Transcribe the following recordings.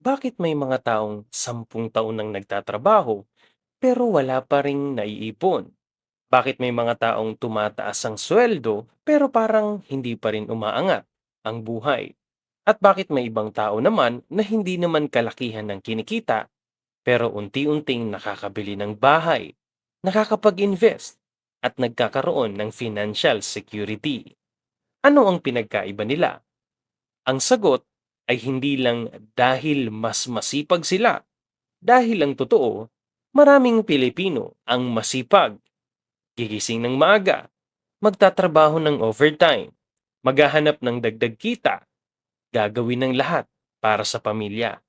Bakit may mga taong 10 taon nang nagtatrabaho pero wala pa ring naiipon? Bakit may mga taong tumataas ang sweldo pero parang hindi pa rin umaangat ang buhay? At bakit may ibang tao naman na hindi naman kalakihan ng kinikita pero unti-unting nakakabili ng bahay, nakakapag-invest, at nagkakaroon ng financial security? Ano ang pinagkaiba nila? Ang sagot ay hindi lang dahil mas masipag sila. Dahil ang totoo, maraming Pilipino ang masipag, gigising ng maaga, magtatrabaho ng overtime, maghahanap ng dagdag kita, gagawin ng lahat para sa pamilya.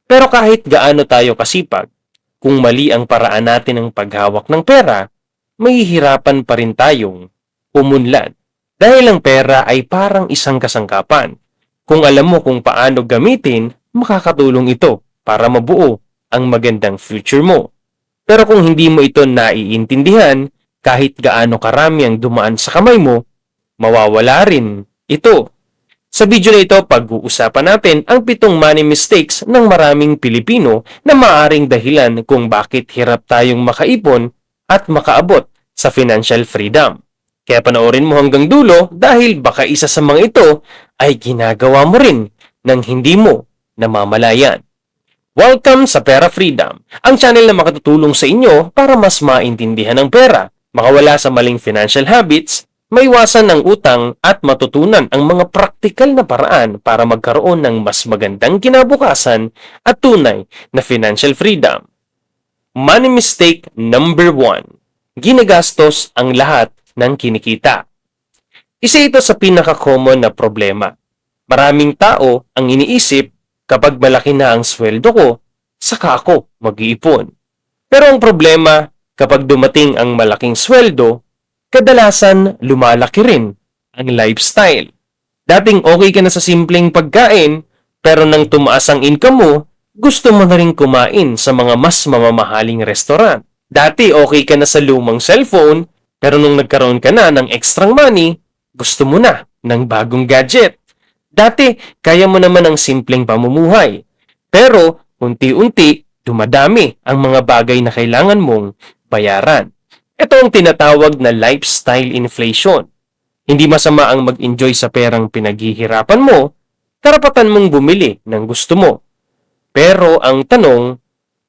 Pero kahit gaano tayo kasipag, kung mali ang paraan natin ng paghawak ng pera, mahihirapan pa rin tayong umunlad. Dahil ang pera ay parang isang kasangkapan. Kung alam mo kung paano gamitin, makakatulong ito para mabuo ang magandang future mo. Pero kung hindi mo ito naiintindihan, kahit gaano karami ang dumaan sa kamay mo, mawawala rin ito. Sa video na ito, pag-uusapan natin ang 7 money mistakes ng maraming Pilipino na maaring dahilan kung bakit hirap tayong makaipon at makaabot sa financial freedom. Kaya panoorin mo hanggang dulo dahil baka isa sa mga ito ay ginagawa mo rin ng hindi mo namamalayan. Welcome sa Pera Freedom, ang channel na makatutulong sa inyo para mas maintindihan ang pera, makawala sa maling financial habits, maiwasan ng utang at matutunan ang mga praktikal na paraan para magkaroon ng mas magandang kinabukasan at tunay na financial freedom. Money mistake number 1. Ginagastos ang lahat ng kinikita. Isa ito sa pinaka-common na problema. Maraming tao ang iniisip, kapag malaki na ang sweldo ko, saka ako mag-iipon. Pero ang problema, kapag dumating ang malaking sweldo, kadalasan lumalaki rin ang lifestyle. Dating okay ka na sa simpleng pagkain, pero nang tumaas ang income mo, gusto mo na rin kumain sa mga mas mamamahaling restaurant. Dati okay ka na sa lumang cellphone, pero nung nagkaroon ka na ng extra money, gusto mo na ng bagong gadget. Dati, kaya mo naman ang simpleng pamumuhay. Pero, unti-unti, dumadami ang mga bagay na kailangan mong bayaran. Ito ang tinatawag na lifestyle inflation. Hindi masama ang mag-enjoy sa perang pinaghihirapan mo, karapatan mong bumili ng gusto mo. Pero ang tanong,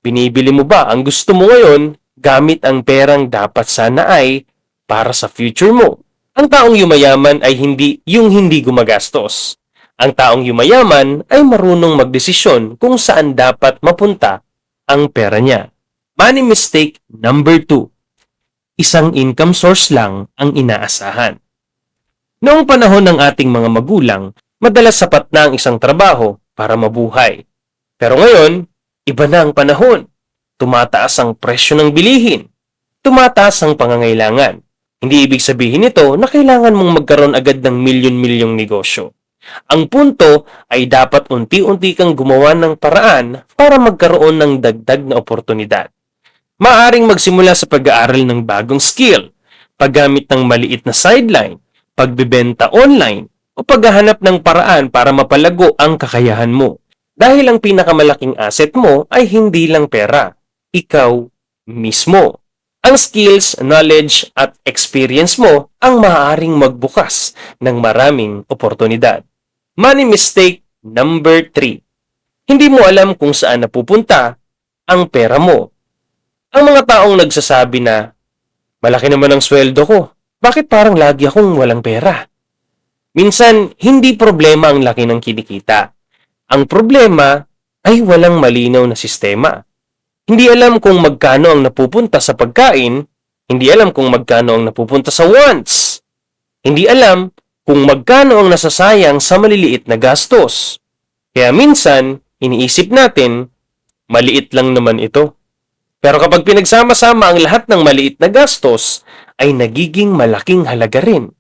binibili mo ba ang gusto mo ngayon gamit ang perang dapat sana ay para sa future mo? Ang taong yumayaman ay hindi gumagastos. Ang taong yumayaman ay marunong magdesisyon kung saan dapat mapunta ang pera niya. Money mistake number 2. Isang income source lang ang inaasahan. Noong panahon ng ating mga magulang, madalas sapat na ang isang trabaho para mabuhay. Pero ngayon, iba na ang panahon. Tumataas ang presyo ng bilihin. Tumataas ang pangangailangan. Hindi ibig sabihin nito na kailangan mong magkaroon agad ng milyon-milyong negosyo. Ang punto ay dapat unti-unti kang gumawa ng paraan para magkaroon ng dagdag na oportunidad. Maaring magsimula sa pag-aaral ng bagong skill, paggamit ng maliit na sideline, pagbebenta online, o paghahanap ng paraan para mapalago ang kakayahan mo. Dahil ang pinakamalaking asset mo ay hindi lang pera, ikaw mismo. Ang skills, knowledge, at experience mo ang maaaring magbukas ng maraming oportunidad. Money mistake number 3. Hindi mo alam kung saan napupunta ang pera mo. Ang mga taong nagsasabi na, malaki naman ang sweldo ko, bakit parang lagi akong walang pera? Minsan, hindi problema ang laki ng kinikita. Ang problema ay walang malinaw na sistema. Hindi alam kung magkano ang napupunta sa pagkain, hindi alam kung magkano ang napupunta sa wants. Hindi alam kung magkano ang nasasayang sa maliliit na gastos. Kaya minsan, iniisip natin, maliit lang naman ito. Pero kapag pinagsama-sama ang lahat ng maliit na gastos, ay nagiging malaking halaga rin.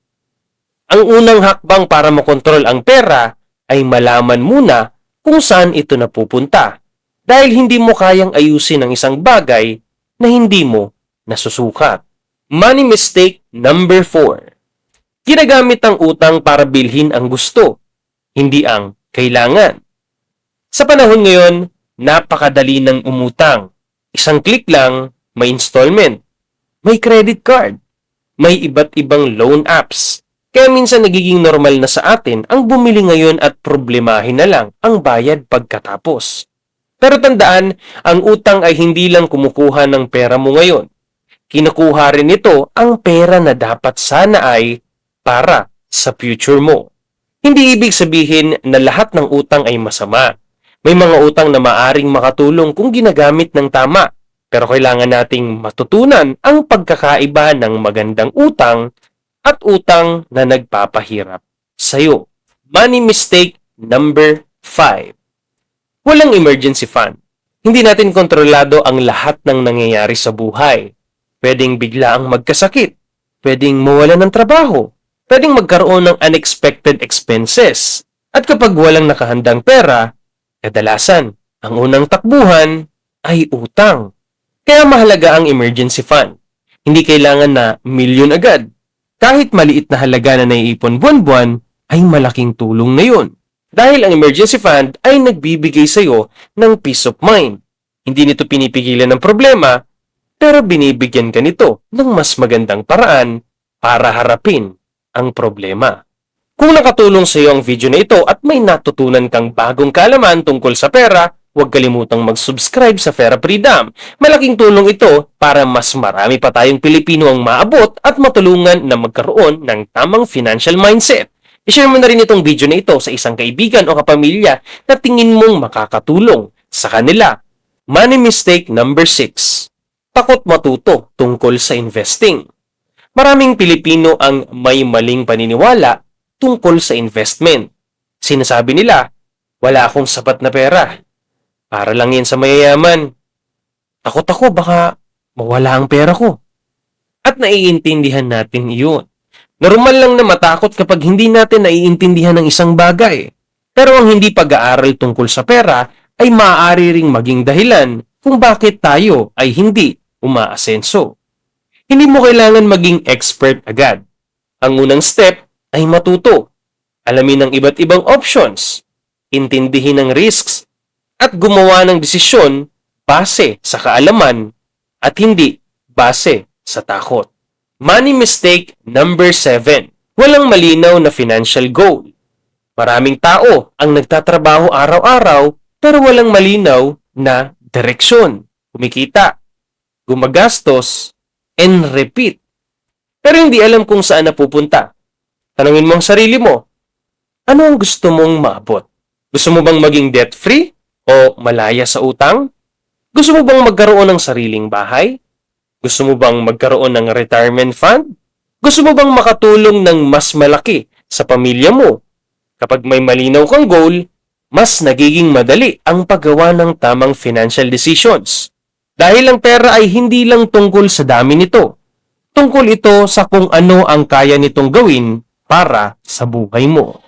Ang unang hakbang para makontrol ang pera ay malaman muna kung saan ito napupunta. Dahil hindi mo kayang ayusin ang isang bagay na hindi mo nasusukat. Money mistake number 4. Ginagamit ang utang para bilhin ang gusto, hindi ang kailangan. Sa panahon ngayon, napakadali ng umutang. Isang click lang, may installment, may credit card, may iba't ibang loan apps. Kaya minsan nagiging normal na sa atin ang bumili ngayon at problemahin na lang ang bayad pagkatapos. Pero tandaan, ang utang ay hindi lang kumukuha ng pera mo ngayon. Kinukuha rin ito ang pera na dapat sana ay para sa future mo. Hindi ibig sabihin na lahat ng utang ay masama. May mga utang na maaring makatulong kung ginagamit ng tama. Pero kailangan nating matutunan ang pagkakaiba ng magandang utang at utang na nagpapahirap sa'yo. Money mistake number 5. Walang emergency fund. Hindi natin kontrolado ang lahat ng nangyayari sa buhay. Pwedeng bigla ang magkasakit. Pwedeng mawalan ng trabaho. Pwedeng magkaroon ng unexpected expenses. At kapag walang nakahandang pera, kadalasan, ang unang takbuhan ay utang. Kaya mahalaga ang emergency fund. Hindi kailangan na milyon agad. Kahit maliit na halaga na naiipon buwan-buwan, ay malaking tulong na yun. Dahil ang emergency fund ay nagbibigay sa iyo ng peace of mind. Hindi nito pinipigilan ng problema, pero binibigyan ka nito ng mas magandang paraan para harapin ang problema. Kung nakatulong sa iyo ang video na ito at may natutunan kang bagong kaalaman tungkol sa pera, huwag kalimutang mag-subscribe sa Pera Freedom. Malaking tulong ito para mas marami pa tayong Pilipino ang maabot at matulungan na magkaroon ng tamang financial mindset. I-share mo na rin itong video na ito sa isang kaibigan o kapamilya na tingin mong makakatulong sa kanila. Money mistake number 6. Takot matuto tungkol sa investing. Maraming Pilipino ang may maling paniniwala tungkol sa investment. Sinasabi nila, wala akong sapat na pera. Para lang yan sa mayayaman. Takot ako baka mawala ang pera ko. At naiintindihan natin iyon. Normal lang na matakot kapag hindi natin naiintindihan ng isang bagay. Pero ang hindi pag-aaral tungkol sa pera ay maaari ring maging dahilan kung bakit tayo ay hindi umaasenso. Hindi mo kailangan maging expert agad. Ang unang step ay matuto. Alamin ang iba't ibang options. Intindihin ang risks at gumawa ng desisyon base sa kaalaman at hindi base sa takot. Money mistake number 7. Walang malinaw na financial goal. Maraming tao ang nagtatrabaho araw-araw pero walang malinaw na direksyon. Kumikita, gumagastos, and repeat. Pero hindi alam kung saan napupunta. Tanungin mo ang sarili mo, ano ang gusto mong maabot? Gusto mo bang maging debt-free? O malaya sa utang? Gusto mo bang magkaroon ng sariling bahay? Gusto mo bang magkaroon ng retirement fund? Gusto mo bang makatulong ng mas malaki sa pamilya mo? Kapag may malinaw kang goal, mas nagiging madali ang paggawa ng tamang financial decisions. Dahil ang pera ay hindi lang tungkol sa dami nito. Tungkol ito sa kung ano ang kaya nitong gawin para sa buhay mo.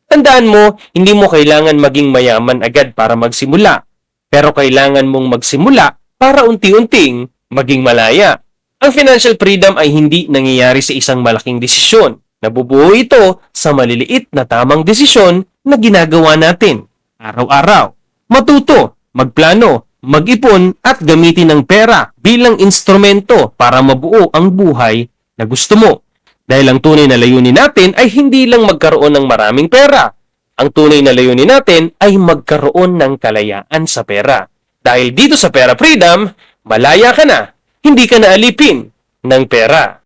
Tandaan mo, hindi mo kailangan maging mayaman agad para magsimula. Pero kailangan mong magsimula para unti-unting maging malaya. Ang financial freedom ay hindi nangyayari sa isang malaking desisyon. Nabubuo ito sa maliliit na tamang desisyon na ginagawa natin araw-araw. Matuto, magplano, mag-ipon at gamitin ang pera bilang instrumento para mabuo ang buhay na gusto mo. Dahil ang tunay na layunin natin ay hindi lang magkaroon ng maraming pera. Ang tunay na layunin natin ay magkaroon ng kalayaan sa pera. Dahil dito sa Pera Freedom, malaya ka na, hindi ka na alipin ng pera.